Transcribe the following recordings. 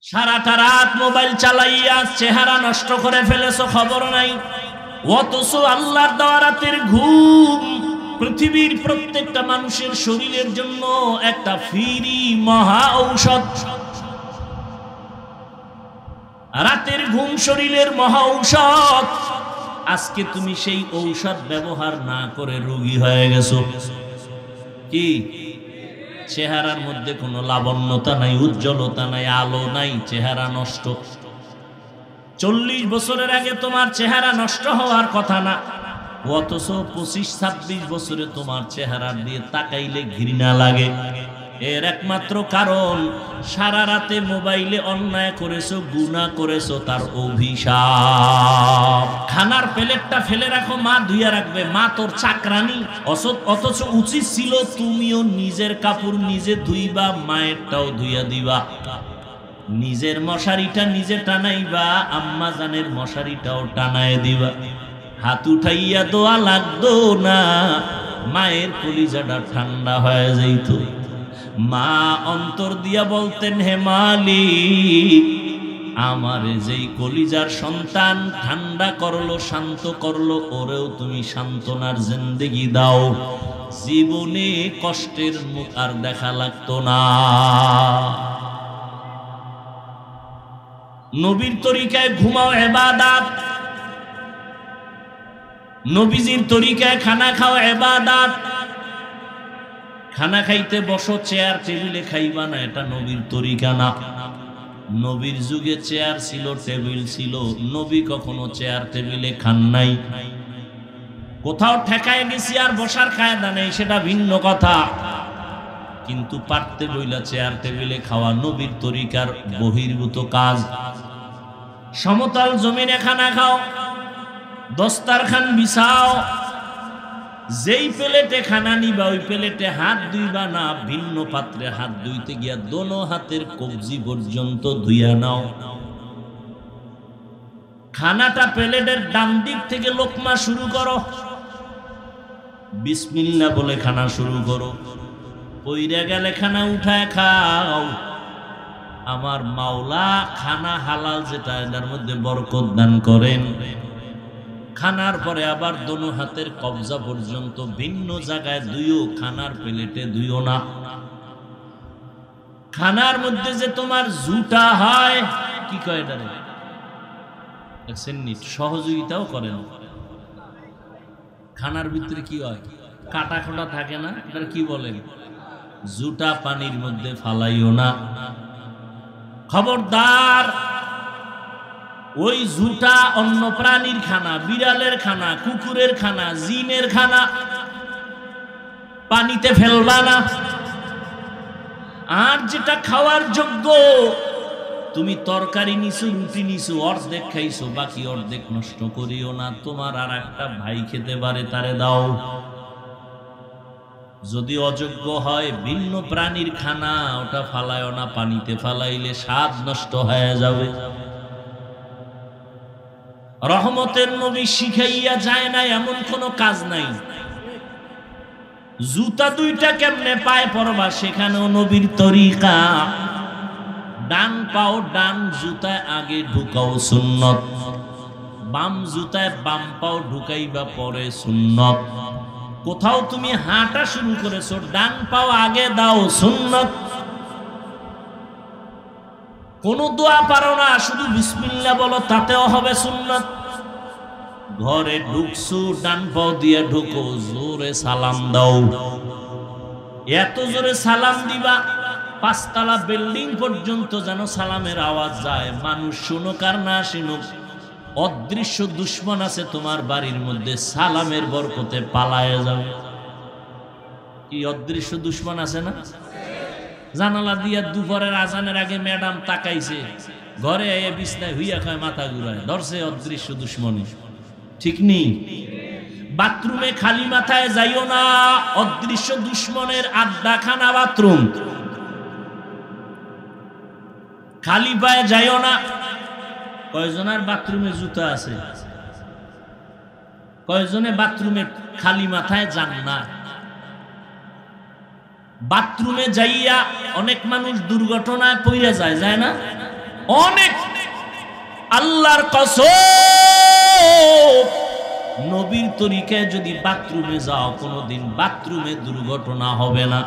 সারাটা রাত মোবাইল চালাইয়া চেহারা নষ্ট করে ফেলেছো, খবর নাই। অথচ আল্লাহর দেওয়া রাতের ঘুম পৃথিবীর প্রত্যেকটা মানুষের শরীরের জন্য একটা ফ্রি মহা ঔষধ। রাতের ঘুম শরীরের মহা ঔষধ। আজকে তুমি সেই ঔষধ ব্যবহার না করে রোগী হয়ে গেছো। কি চেহারার মধ্যে কোনো লাবণ্যতা নাই, উজ্জ্বলতা নাই, আলো নাই, চেহারা নষ্ট। 40 বছরের আগে তোমার চেহারা নষ্ট হওয়ার কথা না, অথচ 25-26 বছরে তোমার চেহারা দিয়ে তাকাইলে ঘৃণা লাগে। এর একমাত্র কারণ সারা রাতে মোবাইলে অন্যায় করেছো, গুনাহ করেছো, তার অভিশাপ। খানার প্লেটটা ফেলে রাখো, মা ধুইয়া রাখবে, মা তোর চাকরানি। অথচ উচিত ছিল তুমিও নিজের কাপড় নিজে ধুইবা, মায়েরটাও ধুইয়া দিবা। নিজের মশারিটা নিজে টানাইবা, আম্মা জানের মশারিটাও টানায় দিবা। হাত উঠাইয়া দোয়া লাগতো না, মায়ের কলিজাটা ঠান্ডা হয়ে যাইত। মা অন্তর দিয়া বলতেন, হে মালিক, আমার যেই কলিজার সন্তান ঠান্ডা করলো, শান্ত করলো, ওরেও তুমি সান্ত্বনার জিন্দেগি দাও, জীবনে কষ্টের মুখ আর দেখা লাগতো না। নবীর তরিকায় ঘুমাও ইবাদত, নবীজির তরিকায় খানা খাও ইবাদত। খানা খাইতে বসো, চেয়ার টেবিলে খাইবা না, এটা নবীর তরিকা না। নবীর যুগে চেয়ার ছিল, টেবিল ছিল, নবী কখনো চেয়ার টেবিলে খান নাই। কোথাও ঠেকায় গেছি আর বসার কায়দা নেই, সেটা ভিন্ন কথা, কিন্তু পারতে বইলা চেয়ার টেবিলে খাওয়া নবীর তরিকার বহির্ভূত কাজ। সমতল জমিনে খানা খাও, দস্তারখান বিছাও, যেই প্লেটে খানা নিবা ওই প্লেটে হাত ধুইবা না, ভিন্ন পাত্রে হাত ধুইতে গিয়া দোনো হাতের কবজি পর্যন্ত ধুইয়া নাও। খানাটা প্লেটের ডান দিক থেকে লোকমা শুরু করো, বিসমিল্লাহ বলে খানা শুরু করো। পইরা গেলে খানা উঠায় খাও। আমার মাওলা খানা হালাল যেটা, এটার মধ্যে বরকত দান করেন। খানার পরে আবার দোনো হাতের কবজা পর্যন্ত ভিন্ন জায়গায় ধুইও, খানার প্লেটে ধুইও না। খানার মধ্যে যে তোমার জুটা হয়, কি কয় এটারে, সহযোগিতাও করেন। খানার ভিতরে কি হয়, কাটা খোটা থাকে না, এটা কি বলেন, জুটা পানির মধ্যে ফালাইও না। খবরদার, ওই জুটা অন্য প্রাণীর খানা, বিড়ালের খানা, কুকুরের খানা, জিনের খানা, পানিতে ফেলবা না। আর যেটা খাওয়ার যোগ্য, তুমি তরকারি নিছো, রুটি নিছো, অর্ধেক খাইছো, বাকি অর্ধেক নষ্ট করিও না। তোমার আর একটা ভাই খেতে পারে, তারে দাও। যদি অযোগ্য হয় ভিন্ন প্রাণীর খানা, ওটা ফালাইও না, পানিতে ফালাইলে স্বাদ নষ্ট হয়ে যাবে। রহমতের নবী শিখাইয়া যায় না এমন কোন কাজ নাই। জুতা দুইটা কেমনে পায়ে পরবা, সেখানেও নবীর তরিকা। ডান পাও ডান জুতায় আগে ঢুকাও, সুন্নত। বাম জুতায় বাম পাও ঢুকাইবা পরে, সুন্নত। কোথাও তুমি হাঁটা শুরু করেছো, ডান পাও আগে দাও, সুন্নত। কোন দোয়া পারো না, শুধু বিসমিল্লাহ বলো, তাতেও হবে সুন্নত। ঘরে ঢুকছো, ডান পাও দিয়ে ঢুকো, জোরে সালাম দাও। এত জোরে সালাম দিবা 5 তলা বিল্ডিং পর্যন্ত যেন সালামের আওয়াজ যায়। মানুষ শুনুক আর না শুনুক, অদৃশ্য দুশ্মন আছে তোমার বাড়ির মধ্যে, সালামের বরকতে পালায় যাবে। কি অদৃশ্য দুশ্মন আছে না? জানালা দিয়া দুপুরের আজানের আগে ম্যাডাম তাকাইছে, ঘরে এসে বিছনায় হইয়া খায়, মাথা ঘুরায়, ধরছে অদৃশ্য দুশ্মনী। ঠিক নেই? বাথরুমে খালি মাথায় যাইও না, অদৃশ্য দুশ্মনের আড্ডাখানা বাথরুম। খালি পায়ে যাইও না। কয়জনের বাথরুমে জুতা আছে? কয়জনে বাথরুমে খালি মাথায় যান না? বাথরুমে যাইয়া অনেক মানুষ দুর্ঘটনায় পড়ে যায়, যায় না? অনেক আল্লাহর কসম, নবীর তরিকায় যদি বাথরুমে যাও কোনোদিন বাথরুমে দুর্ঘটনা হবে না।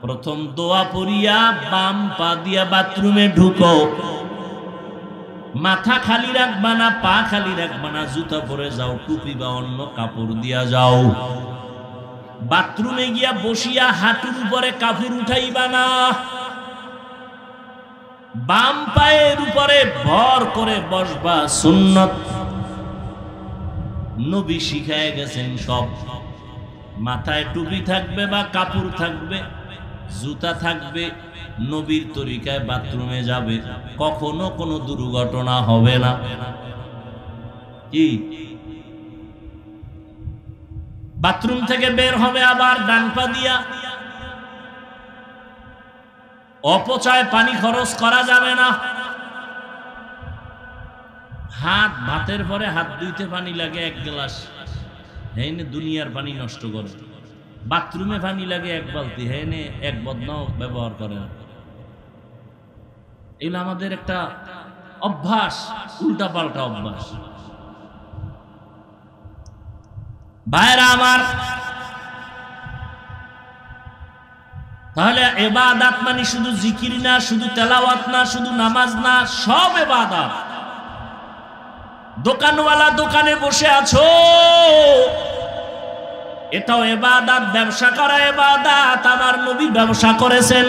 প্রথম দোয়া পড়িয়া বাম পা দিয়া বাথরুমে ঢুকো, মাথা খালি রাখবা না, পা খালি রাখবা না, জুতা পরে যাও, টুপি বা অন্য কাপড় দিয়া যাও। বাথরুমে গিয়া বসিয়া হাঁটুর উপরে কাপড় উঠাইবা না, বাম পায়ের উপরে ভর করে বসবা, সুন্নত নবী শিখায় গেছেন সব। মাথায় টুপি থাকবে বা কাপড় থাকবে, জুতা থাকবে, নবীর তরিকায় বাথরুমে যাবে, কখনো কোনো দুর্ঘটনা হবে না। কি বাথরুম থেকে বের হবে আবার ডান পা দিয়া, অপচয় পানি খরচ করা যাবে না। ভাতের পরে হাত ধুইতে পানি লাগে 1 গ্লাস, হেনে দুনিয়ার পানি নষ্ট করে। বাথরুমে পানি লাগে 1 বালতি, হেনে 1 বদনাও ব্যবহার করে না। এগুলো আমাদের একটা অভ্যাস, উল্টা পাল্টা অভ্যাস। ভাইরা আমার, তাহলে ইবাদত মানে শুধু জিকির না, শুধু তেলাওয়াত না, শুধু নামাজ না, সব ইবাদত। দোকানওয়ালা দোকানে বসে আছো, এটাও ইবাদত। ব্যবসা করা ইবাদত। আমার নবী ব্যবসা করেছেন,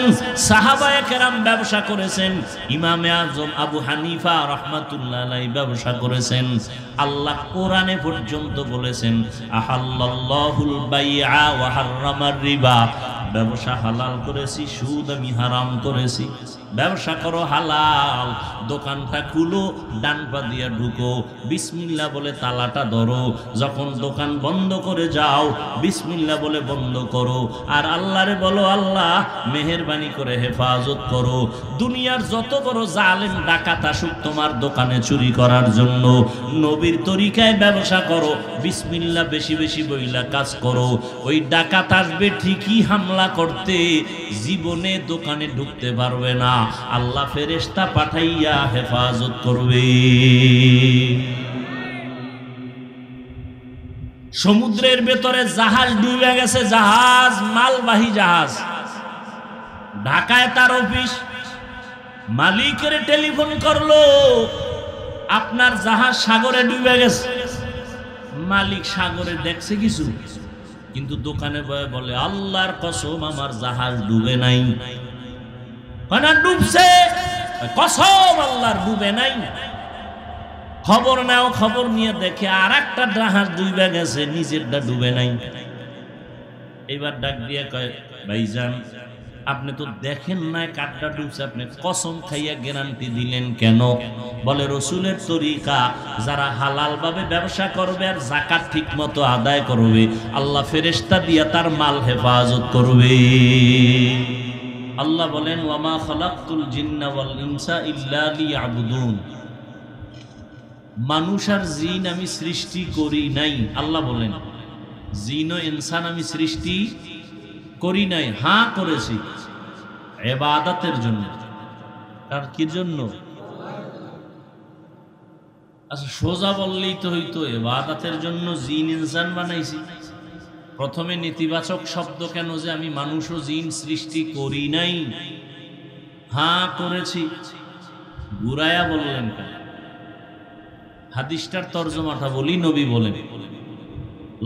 সাহাবায়ে কেরাম ব্যবসা করেছেন, ইমামে আজম আবু হানিফা রাহমাতুল্লাহ আলাইহি ব্যবসা করেছেন। আল্লাহ কোরআনে পর্যন্ত বলেছেন, আহাল্লাল্লাহুল বাইআ ওয়া হাররামার রিবা, ব্যবসা হালাল করেছি, সুদ আমি হারাম করেছি। ব্যবসা করো হালাল, দোকানটা খুলো, ডান পা দিয়া ঢুকো, বিসমিল্লাহ বলে তালাটা ধরো, যখন দোকান বন্ধ করে যাও বিসমিল্লাহ বলে বন্ধ করো, আর আল্লাহরে বলো আল্লাহ মেহেরবানি করে হেফাজত করো। দুনিয়ার যত বড় জালেম ডাকাত আসুক তোমার দোকানে চুরি করার জন্য, নবীর তরিকায় ব্যবসা করো, বিসমিল্লাহ বেশি বেশি বইলা কাজ করো। ওই ডাকাত আসবে ঠিকই হামলা করতে, জীবনে দোকানে ঢুকতে পারবে না, আল্লাহ ফেরেশতা পাঠাইয়া হেফাজত করবে। সমুদ্রের ভেতরে জাহাজ ডুবে গেছে, জাহাজ মালবাহী জাহাজ, ঢাকায় তার অফিস, মালিকের টেলিফোন করলো আপনার জাহাজ সাগরে ডুবে গেছে। মালিক সাগরে দেখছে কিছু, কিন্তু দোকানে বলে আল্লাহর কসম আমার জাহাজ ডুবে নাই। ডুবছে, কসম আল্লাহর ডুবে নাই। খবর নাও, খবর নিয়ে দেখে আর একটা জাহাজ ডুবে গেছে, নিজেরটা ডুবে নাই। এবার ডাক দিয়ে কয়, ভাইজান আপনি তো দেখেন না কাঠটা ডুবছে, আপনি কসম খাইয়া গ্যারান্টি দিলেন কেন? বলে রসুলের তরিকা, যারা হালাল ভাবে ব্যবসা করবে আর যাকাত ঠিক মতো আদায় করবে, আল্লাহ ফেরেশতা দিয়া তার মাল হেফাজত করবে। আল্লাহ বলেন, ওয়ামা খালাকতুল জিন্না ওয়াল ইনসা ইল্লা লিয়াবুদুন, মানুষ আর জিন আমি সৃষ্টি করি নাই। আল্লাহ বলেন জিন ও ইনসান আমি সৃষ্টি করি নাই, হ্যাঁ করেছি ইবাদতের জন্য। আর কি জন্য? আচ্ছা সোজা বললেই তো হইতো, ইবাদতের জন্য জিন ইনসান বানাইছি। প্রথমে নেতিবাচক শব্দ কেন যে আমি মানুষ ও জিন সৃষ্টি করি নাই? হ্যাঁ করেছি, ঘুরায়া বললেন কেন? হাদিসটার তরজমাটা বলি, নবী বলেন,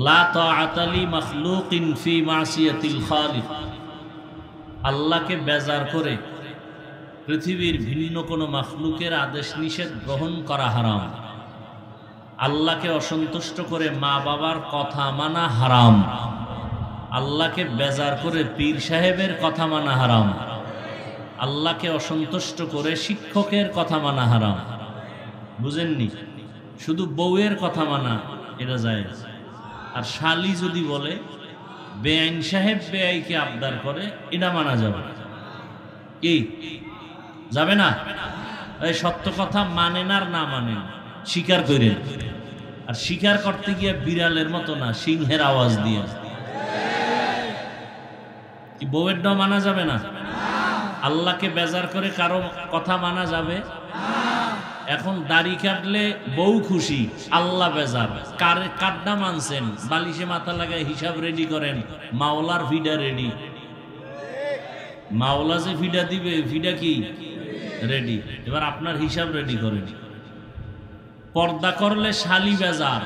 লা তাআতা লি মাখলুকিন ফি মাসিয়াতিল খালিক, আল্লাহকে বেজার করে পৃথিবীর ভিন্ন কোনো মাখলুকের আদেশ নিষেধ গ্রহণ করা হারাম। আল্লাহকে অসন্তুষ্ট করে মা বাবার কথা মানা হারাম। আল্লাহকে বেজার করে পীর সাহেবের কথা মানা হারাম। আল্লাহকে অসন্তুষ্ট করে শিক্ষকের কথা মানা হারাম। বুঝেননি? শুধু বউয়ের কথা মানা এটা যায়। আর শালি যদি বলে বেআইন সাহেব বেআইকে আবদার করে, এটা মানা যাবে। কি যাবে না? এই সত্য কথা মানেন আর না মানেন, স্বীকার করেন। আর স্বীকার করতে গিয়ে বিড়ালের মতো না, সিংহের আওয়াজ দিয়ে। কি বউয়েরটাও মানা যাবে না? আল্লাহকে বেজার করে কারো কথা মানা যাবে? এখন দাড়ি কাটলে বউ খুশি, আল্লাহ বেজার। কাড্ডা মানছেন, বালিশে মাথা লাগায় হিসাব রেডি করেন, মাওলার ফিডা রেডি। মাওলা যে ফিডা দিবে, ফিডা কি রেডি। এবার আপনার হিসাব রেডি করেন। পর্দা করলে শালি বেজার,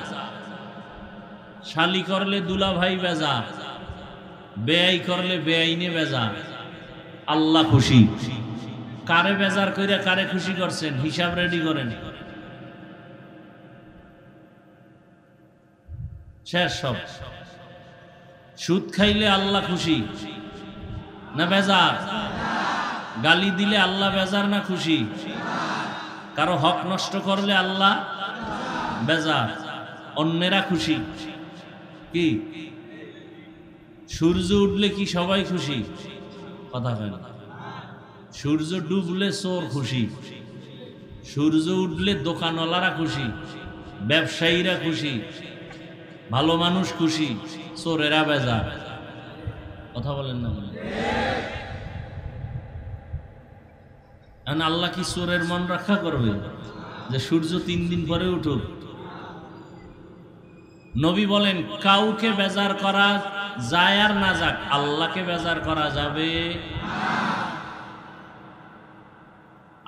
শালি করলে দুলা ভাই বেজার, বেআই করলে বেআইনে বেজার, আল্লাহ খুশি। কারে বেজার কইরা কারে খুশি করছেন, হিসাব রেডি করেন। শেষ সব। সুদ খাইলে আল্লাহ খুশি না বেজার? গালি দিলে আল্লাহ বেজার না খুশি? কারো হক নষ্ট করলে আল্লাহ বেজার, অন্যেরা খুশি। কি সূর্য উঠলে কি সবাই খুশি? কথা হয় না। সূর্য ডুবলে চোর খুশি, সূর্য উঠলে দোকানওয়ালারা খুশি, ব্যবসায়ীরা খুশি, ভালো মানুষ খুশি, চোরেরা বেজার। কথা বলেন না? আল্লাহ কি চোরের মন রক্ষা করবে যে সূর্য 3 দিন পরে উঠুক? নবী বলেন কাউকে বেজার করা যায় আর না যাক, আল্লাহকে বেজার করা যাবে?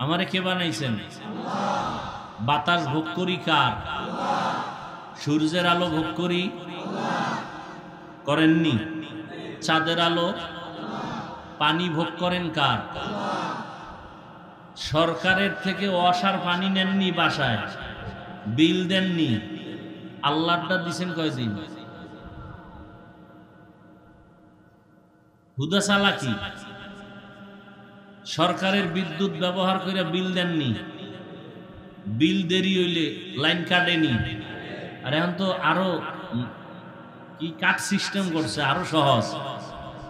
আমারে কে বানাইছেন? বাতাস ভোগ করি কার? সূর্যের আলো ভোগ করি করেননি? চাঁদের আলো, পানি ভোগ করেন কার? সরকারের থেকে ওয়াসার পানি নেননি, বাসায় বিল দেননি, আল্লাহটা দিছেন কয়দিন? হুদা চালাকি। সরকারের বিদ্যুৎ ব্যবহার করে বিল দেননি, বিল দেরি হইলে লাইন কাটেনি। আর এখন তো আরো কি কাট সিস্টেম করছে, আরো সহজ,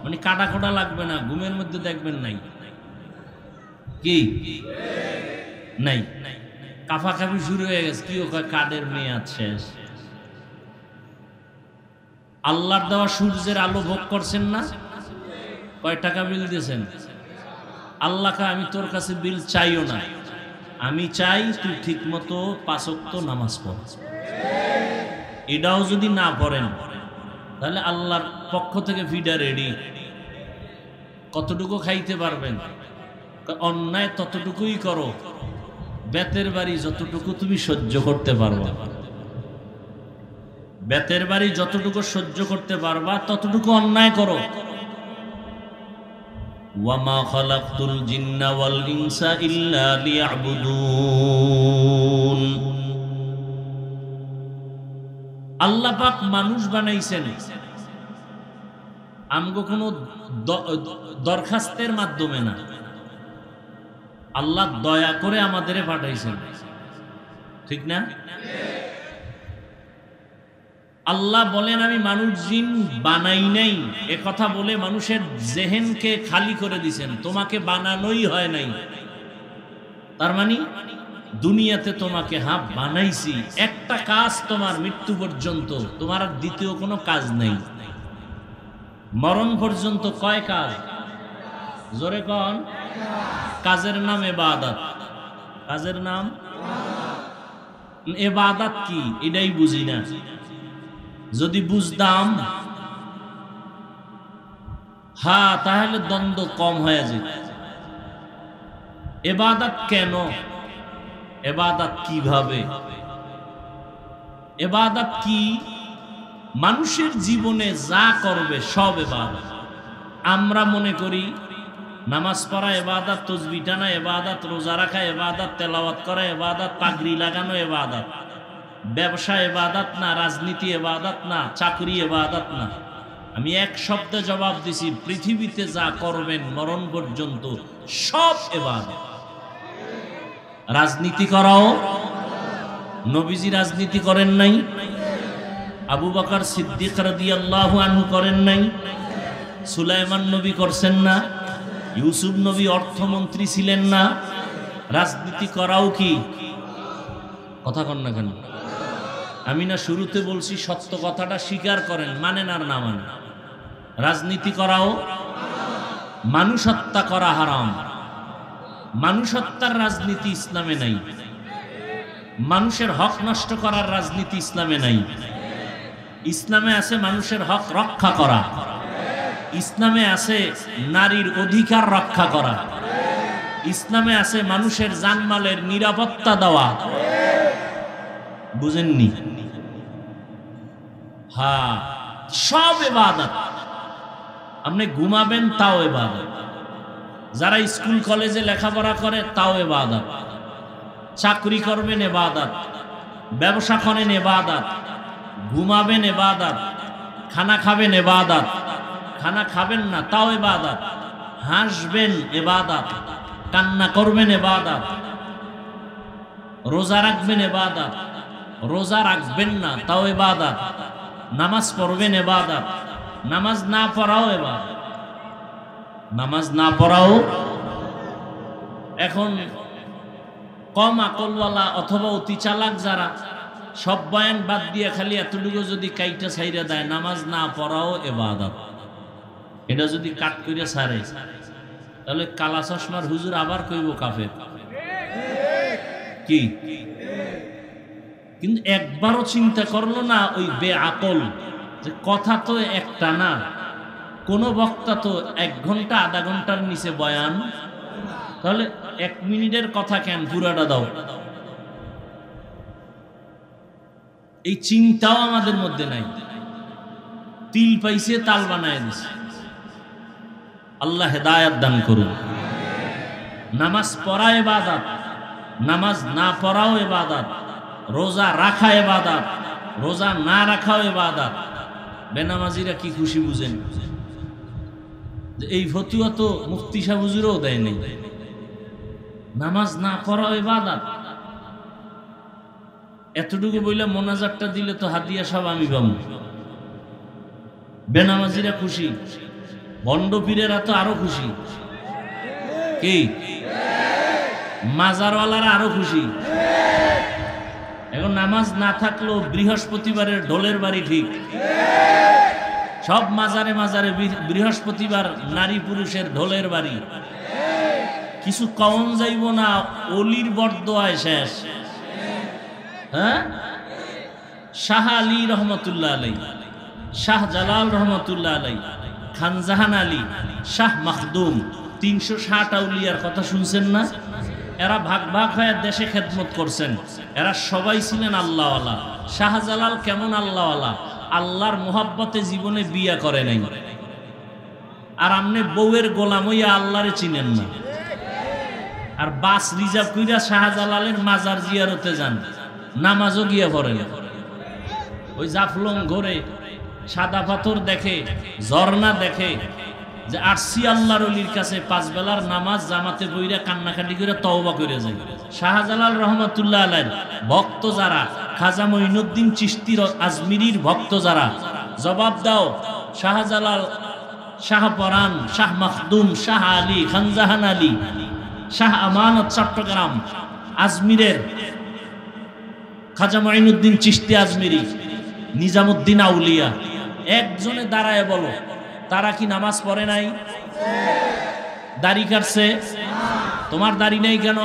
মানে কাটা খোটা লাগবে না, ঘুমের মধ্যে দেখবেন নাই কি নাই, কাফাকাফি শুরু হয়ে গেছে। কি কয় কার্ডের মেয়াদ শেষ। আল্লাহর দেওয়া সূর্যের আলো ভোগ করছেন না? কয় টাকা বিল দিয়েছেন? আল্লাহকে আমি তোর কাছে বিল চাইও না, আমি চাই তুই ঠিক মতো 5 ওয়াক্ত নামাজ পড়। এটাও যদি না পড়েন তাহলে আল্লাহর পক্ষ থেকে ফিডা রেডি। কতটুকু খাইতে পারবেন? অন্যায় ততটুকুই করো, বেতের বাড়ি যতটুকু তুমি সহ্য করতে পারবা, বেতের বাড়ি যতটুকু সহ্য করতে পারবা ততটুকু অন্যায় করো। ওয়ামা খালাকতুল জিন্না ওয়াল ইনসা ইল্লা লিয়াবুদুন। আল্লাহ পাক মানুষ বানাইছেন আমগো কোনো দরখাস্তের মাধ্যমে না, আল্লাহ দয়া করে আমাদের পাঠাইছেন, ঠিক না? আল্লাহ বলেন আমি মানুষ জিন বানাই নাই, এ কথা বলে মানুষের জেহেনকে খালি করে দিছেন, তোমাকে বানানোই হয় নাই। তার মানে দুনিয়াতে তোমাকে বানাইছি, একটা কাজ তোমার মৃত্যু পর্যন্ত, তোমার আর দ্বিতীয় কোনো কাজ নেই। মরণ পর্যন্ত কয় কাজ? জোরে কন। কাজের নাম ইবাদত। কাজের নাম ইবাদত। কি এটাই বুঝি না। যদি বুঝতাম তাহলে দ্বন্দ্ব কম হয়ে যেত। ইবাদত কেন? ইবাদত কিভাবে? ইবাদত কি? মানুষের জীবনে যা করবে সব ইবাদত। আমরা মনে করি নামাজ পড়া ইবাদত, তাসবিহ টানা ইবাদত, রোজা রাখা ইবাদত, তেলাওয়াত করা ইবাদত, পাগড়ি লাগানো ইবাদত। ব্যবসা ইবাদত না, রাজনীতি ইবাদত না, চাকরি ইবাদত না। আমি এক শব্দে জবাব দিছি, পৃথিবীতে যা করবেন মরণ পর্যন্ত সব ইবাদত। রাজনীতি করাও, নবীজি রাজনীতি করেন নাই, আবু বকর সিদ্দিক রাদিয়াল্লাহু আনহু করেন নাই, সুলাইমান নবী করছেন না, ইউসুফ নবী অর্থমন্ত্রী ছিলেন না। রাজনীতি করাও কি? কথা কন না কেন? আমি না শুরুতে বলছি সত্য কথাটা স্বীকার করেন, মানেন আর না মানেন। রাজনীতি করাও, মানুষ হত্যা করা হারাম। মানুষ হত্যার রাজনীতি ইসলামে নাই, মানুষের হক নষ্ট করার রাজনীতি ইসলামে নাই। ইসলামে আছে মানুষের হক রক্ষা করা, ইসলামে আছে নারীর অধিকার রক্ষা করা, ইসলামে আছে মানুষের জানমালের নিরাপত্তা দেওয়া। বুঝেননি? হ্যাঁ, সব ইবাদত। আপনি ঘুমাবেন তাও ইবাদত, যারা স্কুল কলেজে লেখাপড়া করে তাও ইবাদত, চাকরি করবেন ইবাদত, ব্যবসা করেন ইবাদত, ঘুমাবেন ইবাদত, খানা খাবেন ইবাদত, খানা খাবেন না তাও ইবাদত, হাসবেন ইবাদত, কান্না করবেন ইবাদত, রোজা রাখবেন ইবাদত, রোজা রাখবেন না তাও ইবাদত, নামাজ পড়বেন ইবাদত, নামাজ না পড়াও ইবাদত, নামাজ না পড়াও। এখন কম আকলওয়ালা অথবা অতি চালাক যারা সব বয়ান বাদ দিয়ে খালি এতটুকু যদি কাইটা ছাইরা দেয়, নামাজ না পড়াও ইবাদত, এটা যদি কাট করে ছাড়ে তাহলে কালা চশমার হুজুর আবার কইব কাফের। কি? কিন্তু একবারও চিন্তা করলো না ওই বেআকল যে কথা তো একটা না, কোন বক্তা তো 1 ঘন্টা আধা ঘন্টার নিচে বয়ান, তাহলে 1 মিনিটের কথা কেন পুরাটা দাও? এই চিন্তাও আমাদের মধ্যে নাই। তিল পাইছে তাল বানায় দিছে। আল্লাহ হেদায়েত দান করুন। নামাজ পড়া ইবাদত, নামাজ না পড়াও ইবাদত, রোজা রাখা ইবাদত, রোজা না রাখাও ইবাদত। বেনামাজিরা কি খুশি বুঝেন? এই ফতুয়া তো মুফতি সাহেব হুজুরও দেয় নাই। নামাজ না পড়াও ইবাদত, এতটুকু বইলে মোনাজাতটা দিলে তো হাদিয়া সব আমি পাবো। বেনামাজিরা খুশি, ভণ্ড পীরেরা তো আরো খুশি। কি? মাজারওয়ালারা আরো খুশি। এখন নামাজ না থাকলেও বৃহস্পতিবারের ঢোলের বাড়ি ঠিক। সব মাজারে মাজারে বৃহস্পতিবার নারী পুরুষের ঢোলের বাড়ি। কিছু কম যাইব না, অলির বরদোয়ায় শেষ। হ্যাঁ, শাহ আলী রহমতুল্লাহ আলাই, শাহ জালাল রহমতুল্লাহ আলাই, খানজাহান আলী, শাহ মাখদুম, 360 আউলিয়ার কথা শুনছেন না? এরা ভাগ ভাগ হয়ে দেশে খেদমত করছেন। এরা সবাই ছিলেন আল্লাহওয়ালা। শাহজালাল কেমন আল্লাহওয়ালা? আল্লাহর মোহাব্বতে জীবনে বিয়া করে নাই। আর আমনে বউয়ের গোলাম হইয়া আল্লাহরে চিনেন না। আর বাস রিজার্ভ কইরা শাহজালালের মাজার জিয়ারতে যান, নামাজও গিয়া পড়েন। ওই জাফলং ঘরে সাদা পাথর দেখে, ঝর্ণা দেখে, যে আসছি আল্লাহর ওলির কাছে 5 বেলার নামাজ জামাতে বইরা কান্নাকাটি করে তওবা করে যায়। শাহজালাল রহমাতুল্লাহ আলাইহির ভক্ত যারা, খাজা মঈনুদ্দিন চিশতি আজমিরির ভক্ত যারা, জবাব দাও। শাহজালাল, শাহ পরান, শাহ মাখদুম, শাহ আলী, খানজাহান আলী, শাহ আমানত চট্টগ্রাম, আজমিরের খাজা মঈনুদ্দিন চিশতি আজমিরি, নিজামুদ্দিন আউলিয়া, একজনে দাঁড়ায় বলো তারা কি নামাজ পড়ে নাই? দাড়ি কাটছে? তোমার দাড়ি নেই কেন?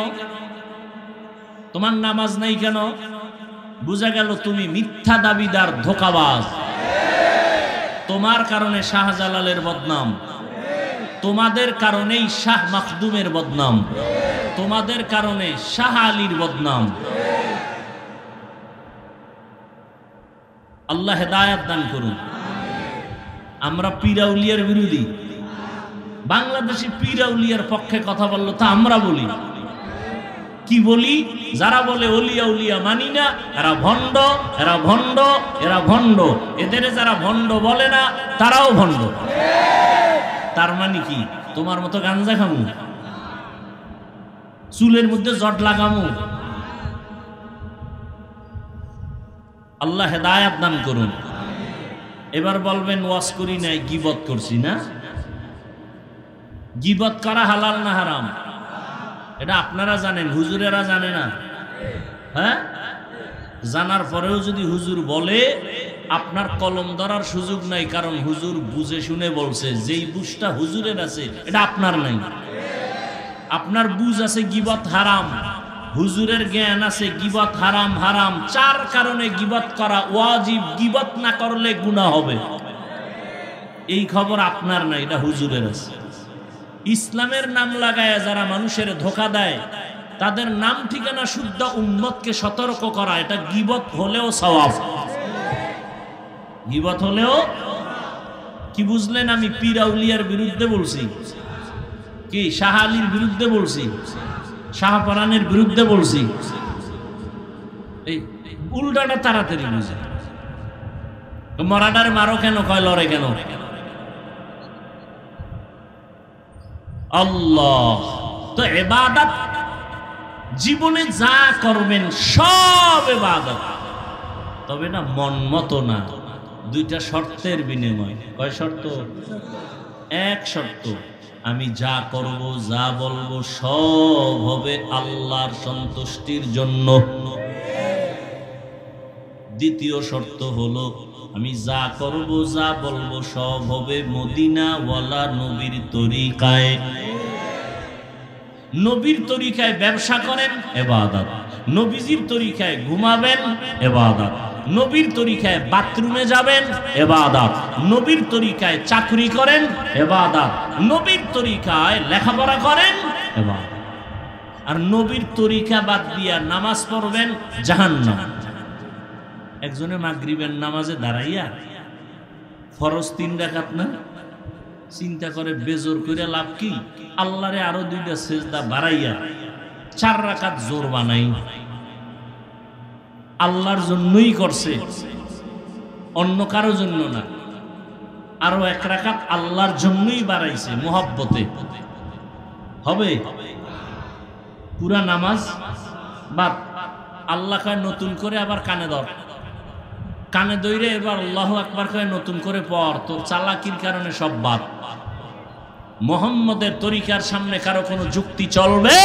তোমার নামাজ নাই কেন? বুঝা গেল তুমি মিথ্যা দাবিদার, ধোঁকাবাজ। তোমার কারণে শাহজালালের বদনাম, তোমাদের কারণেই শাহ মাখদুমের বদনাম, তোমাদের কারণে শাহ আলীর বদনাম। আল্লাহ হেদায়েত দান করুন। আমরা পীরাউলিয়ার বিরোধী। বাংলাদেশি পীরাউলিয়ার পক্ষে কথা বললো তা আমরা বলি। কি বলি? যারা বলে ওলিয়া উলিয়া মানি না, এরা ভণ্ড, এরা ভণ্ড, এরা ভণ্ড। এদের যারা ভণ্ড বলে না তারাও ভণ্ড। তার মানে কি? তোমার মতো গাঞ্জা খামু, চুলের মধ্যে জট লাগামু? আল্লাহ হেদায়েত দান করুন। এবার বলবেন ওয়াজ করি নাই, গীবত করছি না? গীবত করা হালাল না হারাম? এটা আপনারা জানেন, হুজুরেরা জানে না। হ্যাঁ, জানার পরেও যদি হুজুর বলে, আপনার কলম ধরার সুযোগ নাই, কারণ হুজুর বুঝে শুনে বলছে। যেই বুঝটা হুজুরের আছে এটা আপনার নাই। আপনার বুঝ আছে গীবত হারাম, হুজুরের জ্ঞান আছে গীবত হারাম হারাম, 4 কারণে গীবত করা ওয়াজিব, গীবত না করলে গুনাহ হবে। এই খবর আপনার না, এটা হুজুরের আছে। ইসলামের নাম লাগায় যারা মানুষের ধোঁকা দেয়, তাদের নাম ঠিকানা শুদ্ধ উম্মতকে সতর্ক করা, এটা গীবত হলেও সওয়াব। গীবত হলেও কি বুঝলেন? আমি পীর আউলিয়ার বিরুদ্ধে বলছি, কি শাহ আলীর বিরুদ্ধে বলছি, শাহপরানের বিরুদ্ধে বলছি? এই উল্টাটা তাড়াতাড়ি বুঝে। মরাডারে মারো কেন, কয় লড়ে কেন? আল্লাহ তো ইবাদত, জীবনে যা করবেন সব ইবাদত, তবে না মন মতো না, 2টা শর্তের বিনিময়। কয় শর্ত? 1 শর্ত, আমি যা করব যা বলবো সব হবে আল্লাহর সন্তুষ্টির জন্য। 2য় শর্ত হলো আমি যা করব যা বলবো সব হবে মদিনাওয়ালা নবীর তরিকায়। নবীর তরিকায় ব্যবসা করেন ইবাদত, নবীজির তরিকায় ঘুমাবেন ইবাদত, নবীর তরিকায় বাথরুমে যাবেন ইবাদত, নবীর তরিকায় চাকরি করেন ইবাদত, নবীর তরিকায় লেখাপড়া করেন ইবাদত। আর নবীর তরিকা বাদ দিয়া নামাজ পড়বেন জাহান্নাম। একজনে মাগরিবের নামাজে দাঁড়াইয়া ফরজ 3 রাকাত না, চিন্তা করে বেজোর করে লাভ কি? আল্লাহরে আরো 2টা সেজদা বাড়াইয়া 4 রাকাত জোর বানাই। আল্লাহর জন্যই করছে, অন্য কারো জন্য না। আরো 1 রাকাত আল্লাহর জন্যই বাড়াইছে মোহাব্বতে। হবে? পুরা নামাজ বাদ। আল্লাহ কয় নতুন করে আবার কানে ধর, কানে দইরে এবার আল্লাহু আকবার কয় নতুন করে পড়। তোর চালাকির কারণে সব বাদ। মুহাম্মদের তরিকার সামনে কারো কোনো যুক্তি চলবে?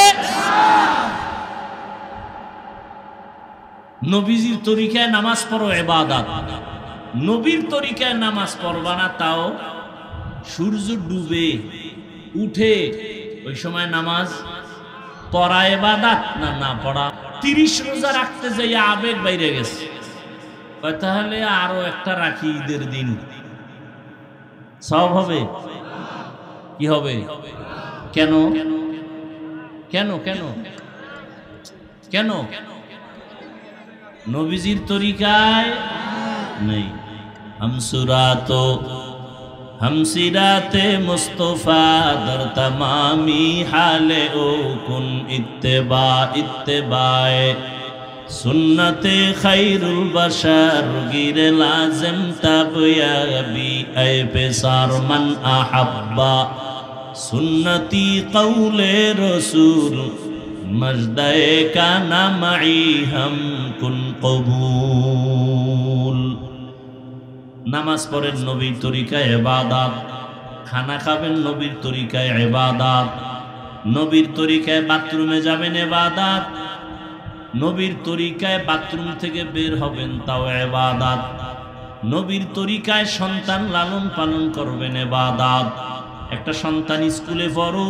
নবীজির তরিকায় নামাজ পড়ো ইবাদত, নবীর তরিকায় নামাজ পড়বা না তাও সূর্য ডুবে উঠে ওই সময় নামাজ পড়া ইবাদত না না পড়া? 30 রোজা রাখতে যাই আবেগ বাইরে গেছে, তাহলে আরো একটা রাখি ঈদের দিন, সব হবে? কি হবে? কেন কেন কেন কেন? নবীজির তরিকায় নেই। हमसिराते मुस्तफा दर तमामी हाले ओ कुन इत्तेबाए सुन्नते खैरुल बशर गिरे लाजिम तब याबी ऐ पेसार मन अहब्बा सुन्नती कौले रसूल मजदे का नमई हम कुन कबूल। नामाज पढ़ें नबीर तरिकाय इबादत, खाना खाबेन नबीर तरिकाय इबादत, नबीर तरिकाय बाथरूमे जाबेन इबादत, नबीर तरिकाय बाथरूम थेके बेर हबेन ताओ इबादत, नबीर तरिकाय सन्तान लालन पालन करबेन इबादत। একটা সন্তান স্কুলে পড়ো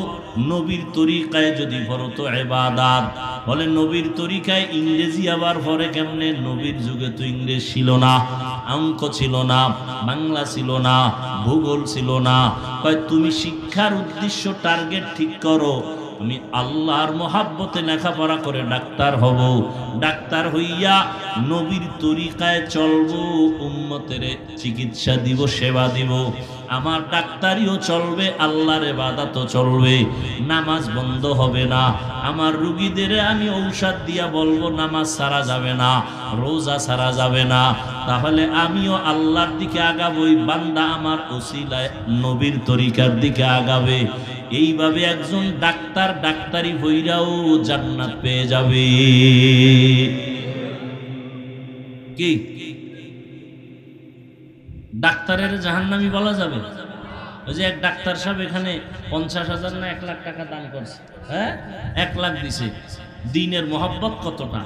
নবীর তরিকায় যদি পড়ো তো ইবাদত। বলে নবীর তরিকায় ইংরেজি আবার পড়ে কেমনে? নবীর যুগে তো ইংরেজি ছিল না, অঙ্ক ছিল না, বাংলা ছিল না, ভূগোল ছিল না। কয় তুমি শিক্ষার উদ্দেশ্য টার্গেট ঠিক করো, আমি আল্লাহর মহাব্বতে লেখাপড়া করে ডাক্তার হব, ডাক্তার হইয়া নবীর তরিকায় চলবো, উম্মতের চিকিৎসা দিব, সেবা দিব। আমার ডাক্তারিও চলবে, আল্লাহর ইবাদতও চলবে, নামাজ বন্ধ হবে না। আমার রোগীদের আমি ঔষধ দিয়া বলবো নামাজ ছাড়া যাবে না, রোজা ছাড়া যাবে না। তাহলে আমিও আল্লাহর দিকে আগাবই, বান্দা আমার ওসিলায় নবীর তরিকার দিকে আগাবে। এইভাবে একজন ডাক্তার ডাক্তারি হইরাও জান্নাত পেয়ে যাবে। কি ডাক্তারের জাহান্নামী বলা যাবে? ওই যে এক ডাক্তার সাহেব এখানে 50,000 না 1 লাখ টাকা দান করছে, হ্যাঁ 1 লাখ দিছে। দিনের মোহাব্বত কতটা!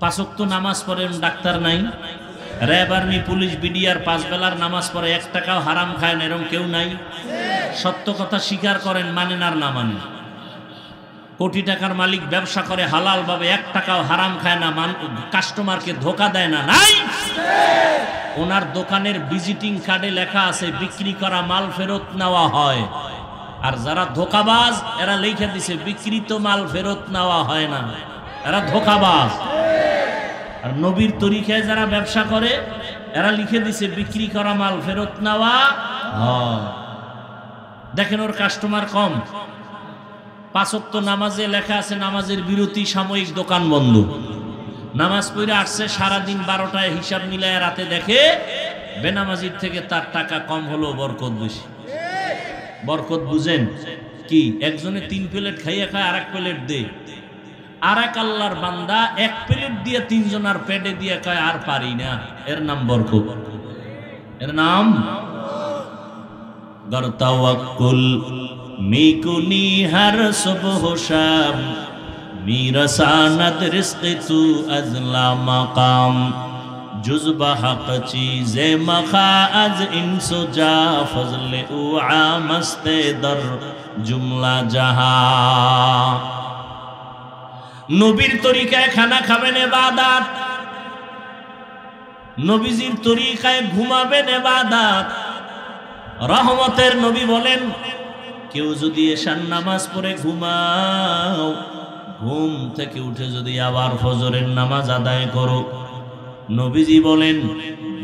5 ওয়াক্ত নামাজ পড়েন, ডাক্তার নাই। র্যাব আর্মি পুলিশ বিডিআর 5 বেলার নামাজ পড়ে, 1 টাকাও হারাম খায় না, এরকম কেউ নাই। সত্য কথা স্বীকার করেন, মানেন আর না মানেন। কোটি টাকার মালিক, ব্যবসা করে হালাল ভাবে, 1 টাকাও হারাম খায় না, কাস্টমারকে ধোকা দেয় না, নাই? ওনার দোকানের ভিজিটিং কার্ডে লেখা আছে বিক্রি করা মাল ফেরত নেওয়া হয়। আর যারা ধোকাবাজ এরা লিখে দিছে বিক্রিত মাল ফেরত নেওয়া হয় না, এরা ধোকাবাজ। আর নবীর তরিকায় যারা ব্যবসা করে এরা লিখে দিছে বিক্রি করা মাল ফেরত নেওয়া হয়। দেখেন ওর কাস্টমার কম। 5 ওয়াক্ত নামাজে লেখা আছে নামাজের বিরতি, সাময়িক দোকান বন্ধ। নামাজ পড়ে আসছে সারাদিন 12টায়, হিসাব মিলায় রাতে দেখে বেনামাজির থেকে তার টাকা কম হলো, বরকত বেশি। বরকত বুঝেন কি? একজনে 3 প্লেট খাইয়া খায়, আর 1 প্লেট দে। আর এক আল্লাহর বান্দা 1 প্লেট দিয়ে 3 জনের পেটে দিয়ে কয় আর পারি না, এর নাম বরকত, এর নাম गर तवक्कुल मीकुनी हर सुबह शाम मीरसानत रिस्क तू अजला मकाम जुज़्ब हक चीज़े मखा अज इंसो जा फजले उ आमस्ते दर जुमला जहा। नबीर तरीकाय खाना खाबेन इबादत, नबीजिर तरीकाय घुमाबेन इबादत। रहमतेर नबी बोलेन केउ जदि एशार नामाज पढ़े घुमाओ, घुम थेके उठे जदि आबार फजरेर नामाज आदाय करो, नबीजी बोलेन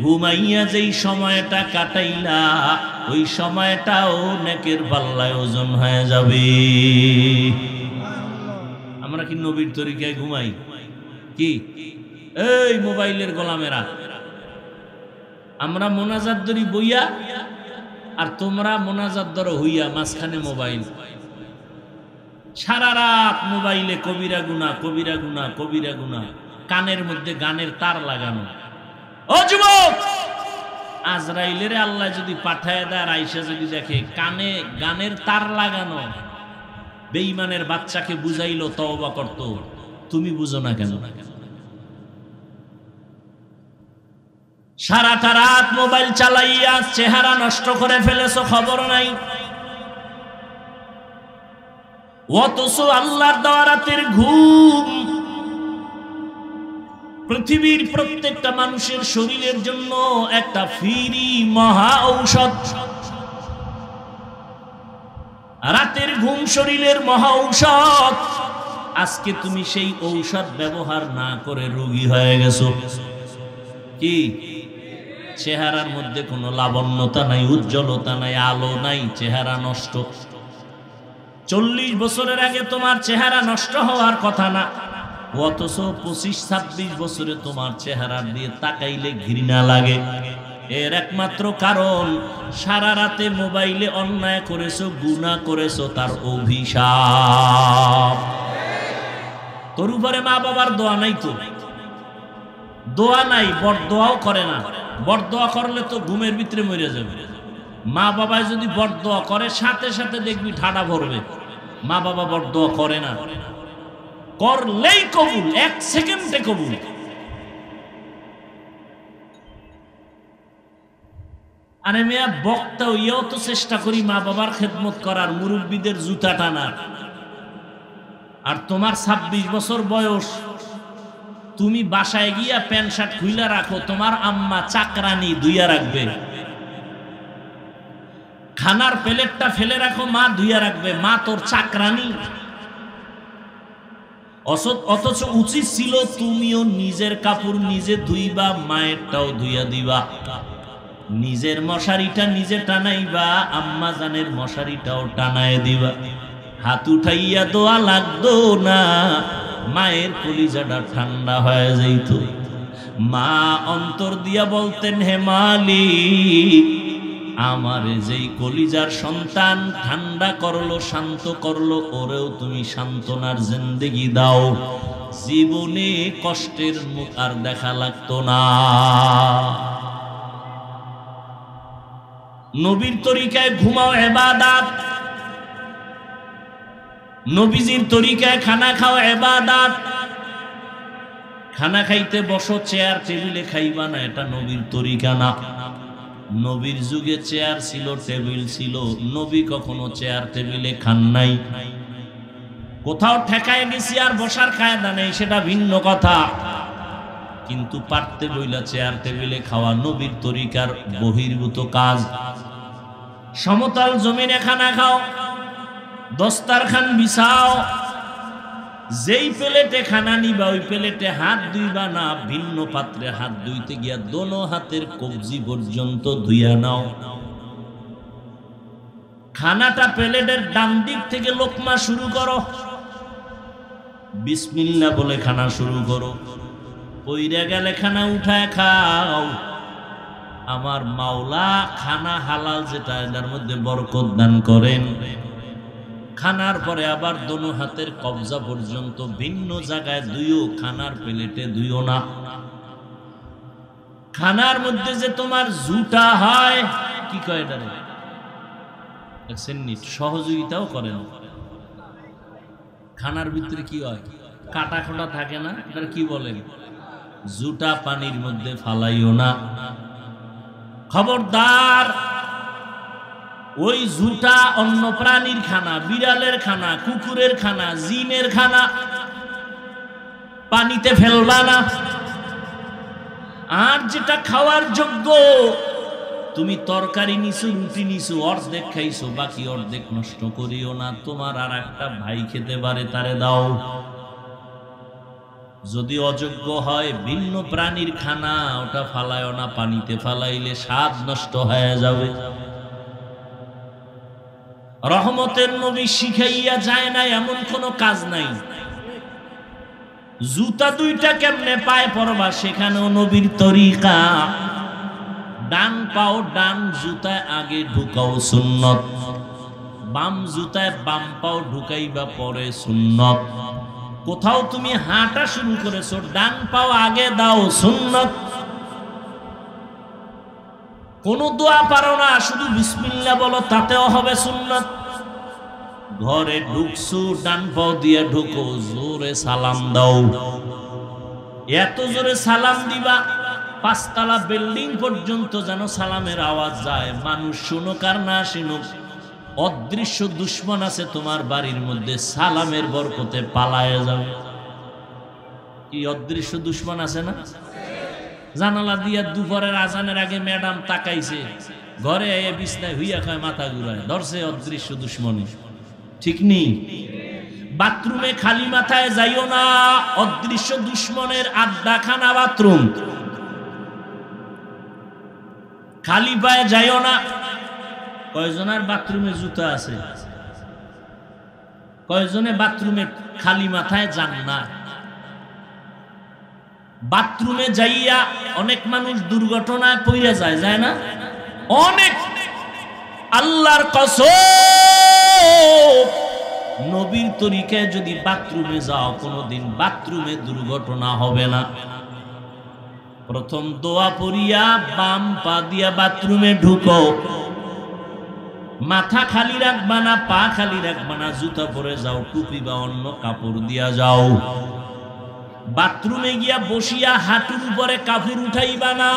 घुमाइया जेई समयटा काटाइला ओई समयटाओ नेकेर पाल्लाय ओजन हये जाबे। আমরা কি নবীর তরিকায় ঘুমাই? কি এই মোবাইলের গোলামেরা, আমরা মোনাজাত ধরি বইয়া আর তোমরা মোনাজাত ধরো হইয়া, মাঝখানে মোবাইল। সারা রাত মোবাইলে কবিরা গুনাহ, কবিরা গুনাহ, কবিরা গুনাহ, কানের মধ্যে গানের তার লাগানো। ও যুবক, আজরাইলের আল্লাহ যদি পাঠায় দেয় আর আয়েশা যদি দেখে কানে গানের তার লাগানো, বেঈমানের বাচ্চাকে বুঝাইলো তওবা করতো, তুমি বুঝো না কেন? সারাটা রাত মোবাইল চালাইয়া চেহারা নষ্ট করে ফেলেছো, খবর নাই। অথচ আল্লাহর দেওয়া রাতের ঘুম পৃথিবীর প্রত্যেকটা মানুষের শরীরের জন্য একটা ফ্রি মহা ঔষধ। রাতের ঘুম শরীরের মহা ঔষধ। আজকে তুমি সেই ঔষধ ব্যবহার না করে রোগী হয়ে গেছো। কি? চেহারার মধ্যে কোনো লাবণ্যতা নাই, উজ্জ্বলতা নাই, আলো নাই, চেহারা নষ্ট। 40 বছরের আগে তোমার চেহারা নষ্ট হওয়ার কথা না, অথচ 25-26 বছরে তোমার চেহারা দিয়ে তাকাইলে ঘৃণা লাগে। এর একমাত্র কারণ সারা রাতে মোবাইলে অন্যায় করেছো, গুনাহ করেছো, তার অভিশাপ। তোর উপরে মা বাবার দোয়া নাই, তো দোয়া নাই, বরদোয়াও করে না। বরদোয়া করলে তো ঘুমের ভিতরে মরে যাবে। মা বাবায় যদি বরদোয়া করে সাথে সাথে দেখবি ঠাডা ভরবে। মা বাবা বরদোয়া করে না, করলেই কবুল, 1 সেকেন্ডে কবুল। আরে মেয়া বক্তা হইয়াও তো চেষ্টা করি মা বাবার খেদমত করার, মুরব্বীদের জুতা টানার। আর তোমার 26 বছর বয়স, তুমি বাসায় গিয়া প্যান্ট শার্ট খুইলা রাখো, তোমার আম্মা চাকরানি ধুইয়া রাখবে। খানার প্লেটটা ফেলে রাখো, মা ধুইয়া রাখবে। মা তোর চাকরানি। অথচ উচিত ছিল তুমিও নিজের কাপড় নিজে ধুইবা, মায়েরটাও ধুইয়া দিবা। নিজের মশারিটা নিজে টানাইবা, আম্মা জানের মশারিটাও টানায় দিবা। হাত উঠাইয়া দোয়া লাগতো না, মায়ের কলিজাটা ঠান্ডা হয়ে যাইত। মা অন্তর দিয়া বলতেন, হে মালিক, আমার যেই কলিজার সন্তান ঠান্ডা করলো, শান্ত করলো, ওরেও তুমি সান্ত্বনার জিন্দেগি দাও, জীবনে কষ্টের মুখ আর দেখা লাগতো না। নবীর তরিকায় ঘুমাও ইবাদত, নবীজির তরিকায় খানা খাও ইবাদত। খানা খাইতে বসো, চেয়ার টেবিলে খাইবা না, এটা নবীর তরিকা না। নবীর যুগে চেয়ার ছিল, টেবিল ছিল, নবী কখনো চেয়ার টেবিলে খান নাই। কোথাও ঠেকায় গেছি আর বসার কায়দা নেই, সেটা ভিন্ন কথা। কিন্তু পারতে বইলা চেয়ার টেবিলে খাওয়া নবীর তরিকার বহির্ভূত কাজ। সমতল জমিনে খানা খাও, দস্তারখান বিছাও, যেই প্লেটে খানা নিবা ওই প্লেটে হাত ধুইবা না, ভিন্ন পাত্রে হাত ধুইতে গিয়া দোনো হাতের কবজি পর্যন্ত ধুইয়া নাও। খানাটা প্লেটের ডান দিক থেকে লোকমা শুরু করো, বিসমিল্লাহ বলে খানা শুরু করো। পইরা গেলে খানা উঠায় খাও। আমার মাওলা খানা হালাল যেটা, এটার মধ্যে বরকত দান করেন। খানার পরে আবার দোনো হাতের কবজা পর্যন্ত ভিন্ন জায়গায় ধুইও, খানার প্লেটে ধুইও না। খানার মধ্যে যে তোমার জুটা হয়, কি কয় এটারে, সহযোগিতাও করেন। খানার ভিতরে কি হয়, কাটা খোটা থাকে না, এটা কি বলেন, জুটা পানির মধ্যে ফালাইও না। খবরদার, ওই জুটা অন্য প্রাণীর খানা, বিড়ালের খানা, কুকুরের খানা, জিনের খানা, পানিতে ফেলবা না। আর যেটা খাওয়ার যোগ্য, তুমি তরকারি নিছো, রুটি নিছো, অর্ধেক খাইছো, বাকি অর্ধেক নষ্ট করিও না। তোমার আর একটা ভাই খেতে পারে, তারে দাও। যদি অযোগ্য হয় ভিন্ন প্রাণীর খানা, ওটা ফালায়ও না, পানিতে ফালাইলে স্বাদ নষ্ট হয়ে যাবে। রহমতের নবী শিখাইয়া যায় না এমন কোন কাজ নাই। জুতা দুইটা কেমনে পায়ে পরবা, সেখানেও নবীর তরিকা। ডান পাও ডান জুতায় আগে ঢুকাও, সুন্নত। বাম জুতায় বাম পাও ঢুকাইবা পরে, সুন্নত। কোথাও তুমি হাঁটা শুরু করেছো, ডান পাও আগে দাও, সুন্নত। কোন দোয়া পারো না, শুধু বিসমিল্লাহ বলো, তাতেও হবে সুন্নত। ঘরে ঢুকছো, ডান পাও দিয়ে ঢুকো, জোরে সালাম দাও। এত জোরে সালাম দিবা, 5 তলা বিল্ডিং পর্যন্ত যেন সালামের আওয়াজ যায়। মানুষ শুনুক আর না শুনুক, অদৃশ্য দুশ্মন আছে তোমার বাড়ির মধ্যে, সালামের বরকতে পালায় যাবে। কি অদৃশ্য দুশ্মন আছে না? জানালা দিয়া দুপুরের আজানের আগে ম্যাডাম তাকাইছে, ঘরে এসে বিছনায় হইয়া খায়, মাথা ঘুরায়, ধরছে অদৃশ্য দুশ্মনী। ঠিক নেই? বাথরুমে খালি মাথায় যাইও না, অদৃশ্য দুশ্মনের আড্ডাখানা বাথরুম। খালি পায়ে যাইও না। কয়জনের বাথরুমে জুতা আছে? কয়জনে বাথরুমে খালি মাথায় যান না? বাথরুমে যাইয়া অনেক মানুষ দুর্ঘটনায় পড়ে যায়, যায় না? অনেক। আল্লাহর কসম, নবীর তরিকায় যদি বাথরুমে যাও, কোনোদিন বাথরুমে দুর্ঘটনা হবে না। প্রথম দোয়া পড়িয়া বাম পা দিয়া বাথরুমে ঢুকো, মাথা খালি রাখবা না, পা খালি রাখবা না, জুতা পরে যাও, টুপি বা অন্য কাপড় দিয়া যাও। বাথরুমে গিয়া বসিয়া হাঁটুর উপরে কাপড় উঠাইবা না,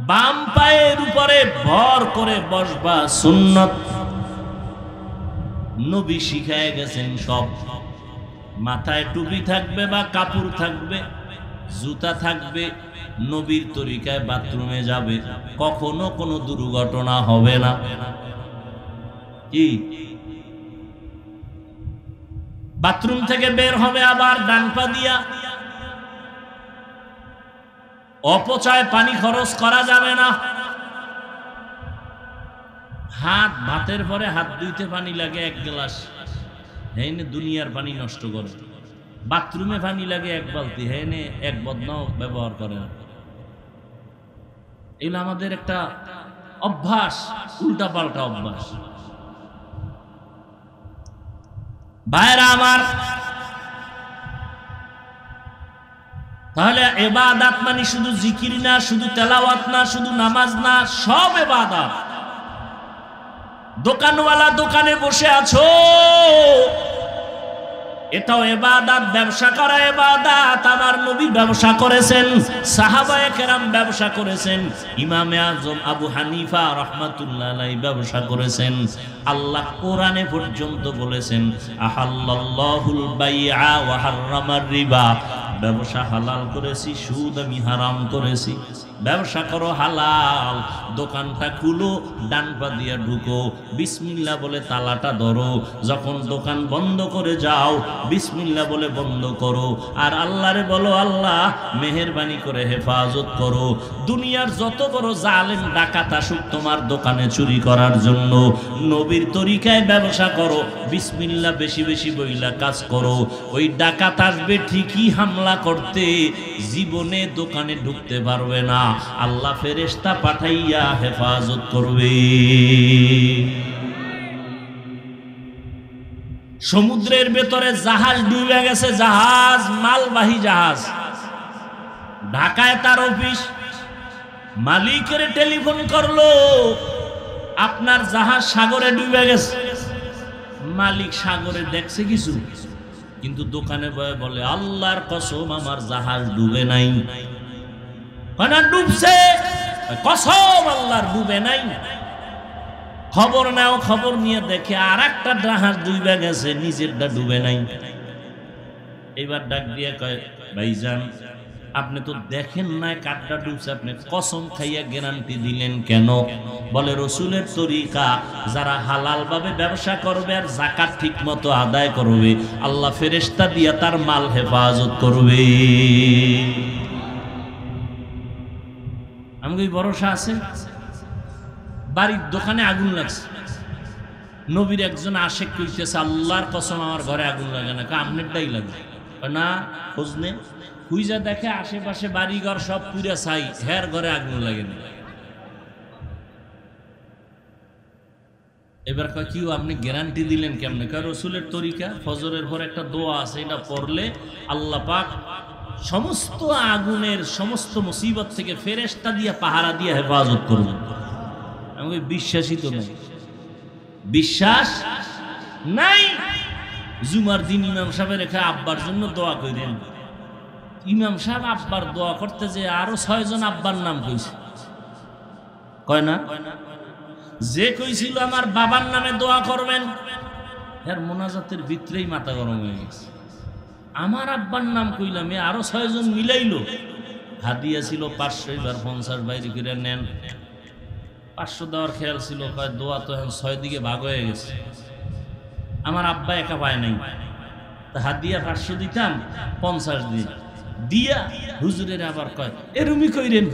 বাম পায়ের উপরে ভর করে বসবা, সুন্নত। নবী শিখায় গেছেন সব। মাথায় টুপি থাকবে বা কাপড় থাকবে, জুতা থাকবে, নবীর তরিকায় বাথরুমে যাবে, কখনো কোনো দুর্ঘটনা হবে না। কি? বাথরুম থেকে বের হবে আবার ডান পা দিয়া। অপচয় পানি খরচ করা যাবে না। ভাতের পরে হাত ধুইতে পানি লাগে 1 গ্লাস, হেনে দুনিয়ার পানি নষ্ট করে। বাথরুমে পানি লাগে 1 বালতি, হেনে 1 বদনাও ব্যবহার করে না। এগুলো আমাদের একটা অভ্যাস, উল্টা পাল্টা অভ্যাস। ভাইরা আমার, তাহলে ইবাদত মানে শুধু জিকির না, শুধু তেলাওয়াত না, শুধু নামাজ না, সব ইবাদত। দোকানওয়ালা দোকানে বসে আছো, এটাও ইবাদত, ব্যবসা করা ইবাদত। আমার নবী ব্যবসা করেছেন, সাহাবায়ে কেরাম ব্যবসা করেছেন, ইমামে আজম আবু হানিফা রাহমাতুল্লাহ আলাইহি ব্যবসা করেছেন। আল্লাহ কোরআনে পর্যন্ত বলেছেন আহাল্লাল্লাহুল বাইআ ওয়া হাররামার রিবা, ব্যবসা হালাল করেছি, সুদ আমি হারাম করেছি। ব্যবসা করো হালাল, দোকানটা খুলো, ডান পা দিয়ে ঢুকো, বিসমিল্লাহ বলে তালাটা ধরো, যখন দোকান বন্ধ করে যাও বিসমিল্লাহ বলে বন্ধ করো, আর আল্লাহরে বলো আল্লাহ মেহেরবানি করে হেফাজত করো। দুনিয়ার যত বড় জালেম ডাকাত আসুক তোমার দোকানে চুরি করার জন্য, নবীর তরিকায় ব্যবসা করো, বিসমিল্লাহ বেশি বেশি বইলা কাজ করো। ওই ডাকাত আসবে ঠিকই হামলা করতে, জীবনে দোকানে ঢুকতে পারবে না, আল্লাহ ফেরেশতা পাঠাইয়া হেফাজত করবে। সমুদ্রের ভেতরে জাহাজ ডুবে গেছে, জাহাজ মালবাহী জাহাজ, ঢাকায় তার অফিস, মালিকের টেলিফোন করলো আপনার জাহাজ সাগরে ডুবে গেছে। মালিক সাগরে দেখছে কিছু, কিন্তু দোকানে বয়ে বলে আল্লাহর কসম আমার জাহাজ ডুবে নাই। না ডুবছে, কসম আল্লাহর ডুবে নাই। খবর নাও, খবর নিয়ে দেখে আর একটা জাহাজ ডুবে গেছে, নিজেরটা ডুবে নাই। এবার ডাক দিয়ে কয় ভাইজান আপনি তো দেখেন না কাঠটা ডুবছে, আপনি কসম খাইয়া গ্যারান্টি দিলেন কেন? বলে রসুলের তরিকা, যারা হালাল ভাবে ব্যবসা করবে আর যাকাত ঠিক মতো আদায় করবে, আল্লাহ ফেরেশতা দিয়া তার মাল হেফাজত করবে। আমাকে ভরসা আছে। বাড়ির দোকানে আগুন লাগছে, নবীর একজন আশেক কইতেছে আল্লাহর কসম আমার ঘরে আগুন লাগে না, আপনারটাই লাগে না। খোঁজ নে, খুঁজা দেখে আশেপাশে বাড়িঘর সব পুরা ছাই, হের ঘরে আগুন লাগে না। এবার কয় কি আপনি গ্যারান্টি দিলেন কেমনে? কয় রসুলের তরিকা, ফজরের পর একটা দোয়া আছে, এটা পড়লে আল্লাহ পাক সমস্ত আগুনের সমস্ত মুসিবত থেকে ফেরেশতা দিয়া পাহারা দিয়া হেফাজত করবেন। আমি বিশ্বাসই তো নাই, বিশ্বাস নাই। জুমার দিন ইমাম সাহেবের রেখে আব্বার জন্য দোয়া করেন। ইমাম সাহেব আব্বার দোয়া করতে যে আরো 6 জন আব্বার নাম কইছে, কয় না? যে কইছিল আমার বাবার নামে দোয়া করবেন, এর মোনাজাতের ভিতরেই মাথা গরম হয়ে গেছে। আমার আব্বার নাম কইলাম, আরো 6 জন মিলাইলো। হাদিয়া ছিল 500, এবার 50 বাইরে করে নেন। 500 দেওয়ার খেয়াল ছিল, দোয়া তো এখন 6 দিকে ভাগ হয়ে গেছে। আমার আব্বা একা পায় নাই, তা হাদিয়া 500 দিতাম, 50 দিন দিয়া হুজুরের আবার কয় এরুমি কইরেন।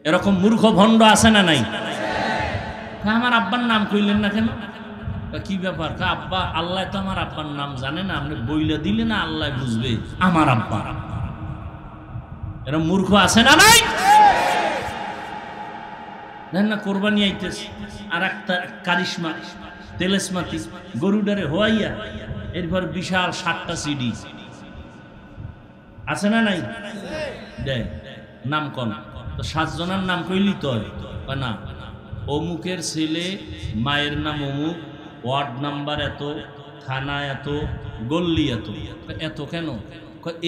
এরকম মূর্খ ভণ্ড আছে না নাই? আমার আব্বার নাম কইলেন না কেন? কি ব্যাপার? আব্বা আল্লাহ তো আমার আব্বার নাম জানে না, আপনি বইলে দিলে না আল্লাহ বুঝবে আমার আব্বা। এরকম মূর্খ আছে না নাই? না কোরবানি আইতেছে, আর একটা কারিশমা তেলেসমাতি গরুডারে হওয়াইয়া এরপর বিশাল 7টা সিডি আছে না নাই? দেয় নাম কন তো 7 জনের নাম কইলি তো না, অমুকের ছেলে, মায়ের নাম অমুক, ওয়ার্ড নাম্বার এত, থানা এত, গল্লি এত। এত কেন?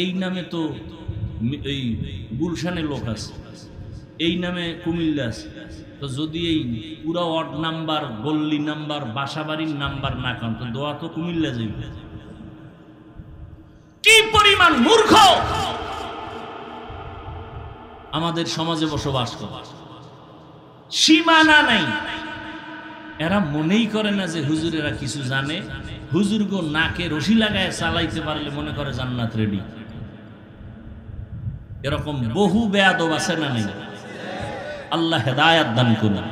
এই নামে তো এই গুলশানে লোক আছে, এই নামে কুমিল্লা আছে, তো যদি এই পুরা ওয়ার্ড নাম্বার, গল্লি নাম্বার, বাসাবাড়ির নাম্বার না কান তো দোয়া তো কুমিল্লা যাবে। কি পরিমাণ মূর্খ আমাদের সমাজে বসবাস করে, সীমানা নাই। এরা মনেই করে না যে হুজুরেরা কিছু জানে। হুজুর গো নাকে রশি লাগায় চালাইতে পারলে মনে করে জান্নাত রেডি। এরকম বহু বেয়াদব আছে না নাই? আল্লাহ হেদায়াত দান করুন।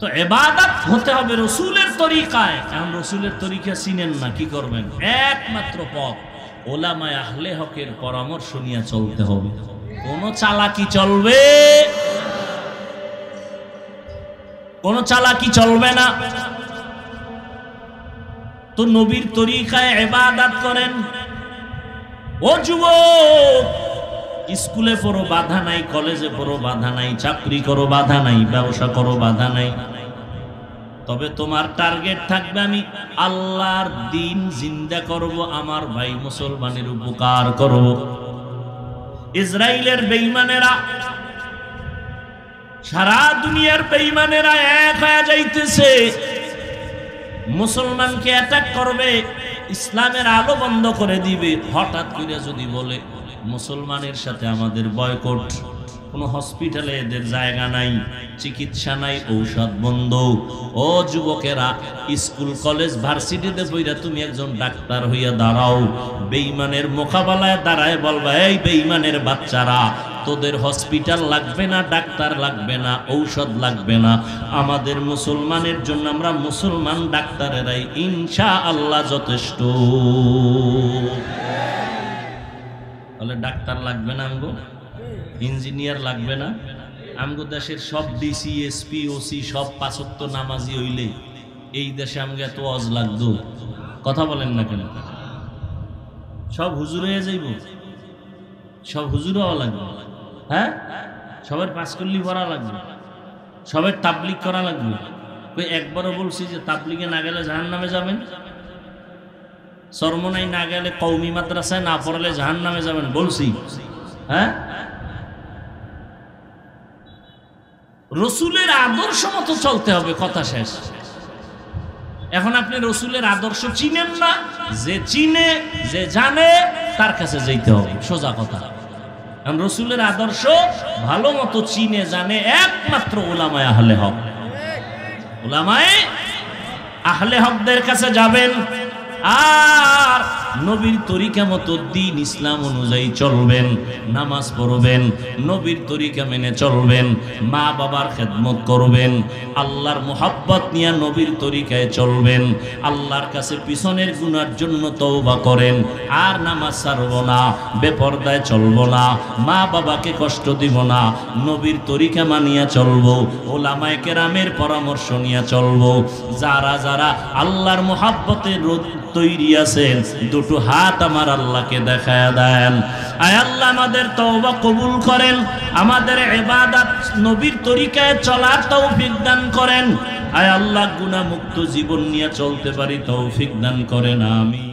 তো ইবাদত হতে হবে রসুলের তরিকায়। কারণ রসুলের তরিকা চিনেন না, কি করবেন? একমাত্র পথ ওলামায়ে আহলে হকের পরামর্শ নিয়ে চলতে হবে। কোন চালাকি চলবে, কোন চালাকি চলবে না। তো নবীর তরিকায় ইবাদত করেন। ও যুবক, স্কুলে পড়ো বাধা নাই, কলেজে পড়ো বাধা নাই, চাকরি করো বাধা নাই, ব্যবসা করো বাধা নাই, তবে তোমার টার্গেট থাকবে আমি আল্লাহর দিন জিন্দা করব, আমার ভাই মুসলমানের উপকার করব। ইসরায়েলের বেঈমানেরা, সারা দুনিয়ার বেঈমানেরা এক হয়ে যাইতেছে, মুসলমানকে অ্যাটাক করবে, ইসলামের আলো বন্ধ করে দিবে। হঠাৎ করে যদি বলে মুসলমানের সাথে আমাদের বয়কট, কোনো হসপিটালে এদের জায়গা নাই, চিকিৎসা নাই, ঔষধ বন্ধ। ও যুবকেরা, স্কুল কলেজ ভার্সিটিতে পড়া তুমি একজন ডাক্তার হইয়া দাঁড়াও, বেঈমানের মোকাবেলায় দাঁড়ায় বলবা, এই বেঈমানের বাচ্চারা, তোদের হসপিটাল লাগবে না, ডাক্তার লাগবে না, ঔষধ লাগবে না, আমাদের মুসলমানের জন্য আমরা মুসলমান ডাক্তারেরাই ইনশাআল্লাহ যথেষ্ট। তাহলে ডাক্তার লাগবে না, আমগো ইঞ্জিনিয়ার লাগবে না, আমগো দেশের সব ডিসি এসপি ওসি সব ৫ ওয়াক্ত নামাজি হইলে এই দেশে আমগো এত ওয়াজ লাগতো? কথা বলেন না কেন? সব হুজুর হয়ে যাইব, সব হুজুর হওয়া লাগবে, হ্যাঁ, সবার পাঁচকল্লি পড়া লাগবে, সবার তাবলিগ করা লাগবে। একবারও বলছি যে তাবলিগে না গেলে জাহান্নামে যাবেন, চরমনাই না গেলে কওমি মাদ্রাসায় না পড়লে জাহান্নামে যাবেন বলছি? হ্যাঁ, রসুলের আদর্শ মতো চলতে হবে, কথা শেষ। এখন আপনি রসুলের আদর্শ চিনেন না, যে চিনে যে জানে তার কাছে যেতে হবে, সোজা কথা। রসুলের আদর্শ ভালো মতো চিনে জানে একমাত্র উলামায়ে আহলে হক। উলামায়ে আহলে হকদের কাছে যাবেন, আর নবীর তরিকা মতো দ্বীন ইসলাম অনুযায়ী চলবেন, নামাজ পড়বেন, নবীর তরিকা মেনে চলবেন, মা বাবার খেদমত করবেন, আল্লাহর মুহাব্বত নিয়ে নবীর তরিকায় চলবেন, আল্লাহর কাছে পিছনের গুনার জন্য তওবা করেন, আর নামাজ ছাড়ব না, বেপরদায় চলব না, মা বাবাকে কষ্ট দিব না, নবীর তরিকা মানিয়া চলব, ওলামায়ে কেরামের পরামর্শ নিয়ে চলব। যারা যারা আল্লাহর মুহাব্বতের তৈরি আছেন, দুটো হাত আমার আল্লাহকে দেখায়া দেন। আয় আল্লাহ, আমাদের তওবা কবুল করেন, আমাদের ইবাদত নবীর তরিকায় চলার তৌফিক দান করেন। আয় আল্লাহ, গুনাহ মুক্ত জীবন নিয়ে চলতে পারি তৌফিক দান করেন, আমিন।